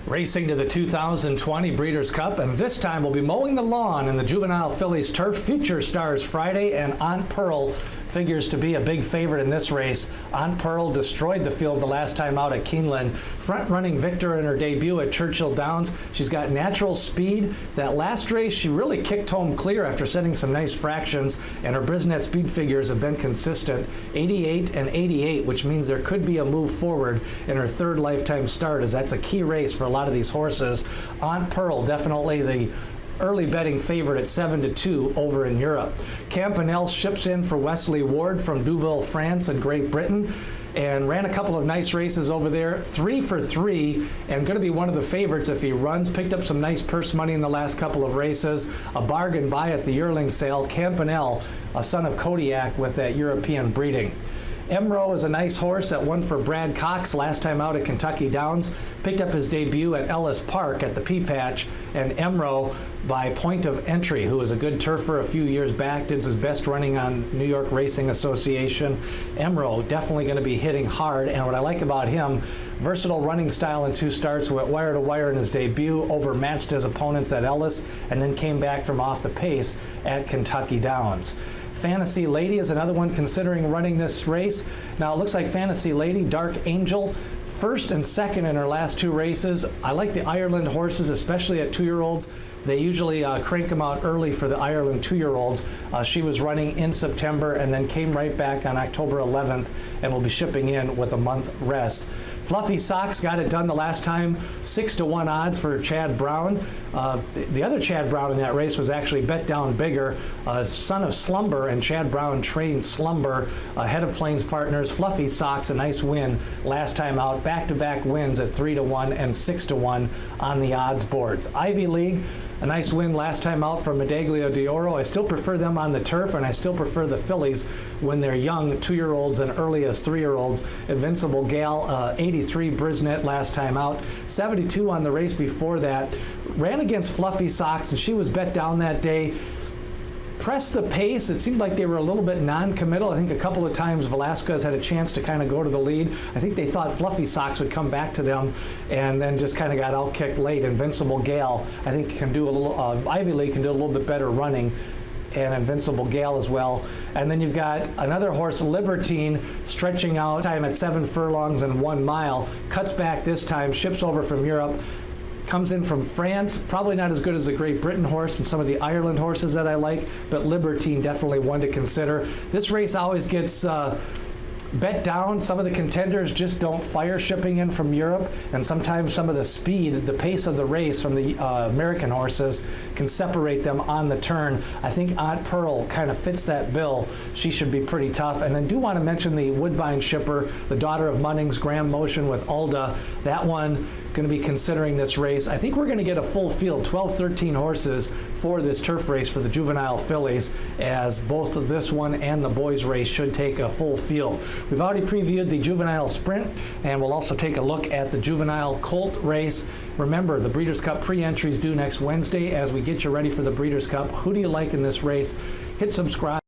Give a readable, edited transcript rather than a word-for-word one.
Racing to the 2020 Breeders' Cup, and this time we'll be mowing the lawn in the Juvenile Fillies turf. Future Stars Friday, and Aunt Pearl figures to be a big favorite in this race. Aunt Pearl destroyed the field the last time out at Keeneland. Front-running victor in her debut at Churchill Downs. She's got natural speed. That last race, she really kicked home clear after setting some nice fractions, and her Brisnet speed figures have been consistent. 88 and 88, which means there could be a move forward in her third lifetime start, as that's a key race for a lot of these horses. Aunt Pearl, definitely the early betting favorite at 7-2 over in Europe. Campanelle ships in for Wesley Ward from Deauville, France and Great Britain, and ran a couple of nice races over there. 3 for 3, and going to be one of the favorites if he runs. Picked up some nice purse money in the last couple of races. A bargain buy at the yearling sale. Campanelle, a son of Kodiak with that European breeding. Emro is a nice horse that won for Brad Cox last time out at Kentucky Downs. Picked up his debut at Ellis Park at the P-Patch, and Emro by point of entry, who was a good turfer a few years back, did his best running on New York Racing Association. Emro definitely going to be hitting hard, and what I like about him, versatile running style in 2 starts, went wire to wire in his debut, overmatched his opponents at Ellis, and then came back from off the pace at Kentucky Downs. Fantasy Lady is another one considering running this race. Now it looks like Fantasy Lady, Dark Angel, first and second in her last 2 races. I like the Ireland horses, especially at 2-year-olds. They usually crank them out early for the Ireland 2-year-olds. She was running in September and then came right back on October 11th and will be shipping in with a month rest. Fluffy Socks got it done the last time, 6-1 odds for Chad Brown. The other Chad Brown in that race was actually bet down bigger. Son of Slumber, and Chad Brown trained Slumber ahead of Plains Partners. Fluffy Socks, a nice win last time out. Back-to-back wins at 3-1 and 6-1 on the odds boards. Ivy League, a nice win last time out from Medaglia d'Oro. I still prefer them on the turf, and I still prefer the fillies when they're young 2-year-olds and early as 3-year-olds. Invincible Gal, 83 Brisnet last time out, 72 on the race before that. Ran against Fluffy Socks, and she was bet down that day. Pressed the pace. It seemed like they were a little bit non-committal. I think a couple of times Velasquez had a chance to kind of go to the lead. I think they thought Fluffy Socks would come back to them, and then just kind of got out-kicked late. Invincible Gal, I think, can do a little, Ivy League can do a little bit better running, and Invincible Gal as well. And then you've got another horse, Libertine, stretching out time at 7 furlongs and 1 mile. Cuts back this time, ships over from Europe. Comes in from France, probably not as good as the Great Britain horse and some of the Ireland horses that I like, but Libertine definitely one to consider. This race always gets bet down. Some of the contenders just don't fire shipping in from Europe, and sometimes some of the speed, the pace of the race from the American horses can separate them on the turn. I think Aunt Pearl kind of fits that bill. She should be pretty tough. And then do want to mention the Woodbine shipper, the daughter of Munnings, Graham Motion with Ulda. That one going to be considering this race. I think we're going to get a full field, 12, 13 horses for this turf race for the Juvenile Fillies, as both of this one and the boys race should take a full field. We've already previewed the Juvenile Sprint, and we'll also take a look at the Juvenile Colt race. Remember, the Breeders' Cup pre-entries due next Wednesday as we get you ready for the Breeders' Cup. Who do you like in this race? Hit subscribe.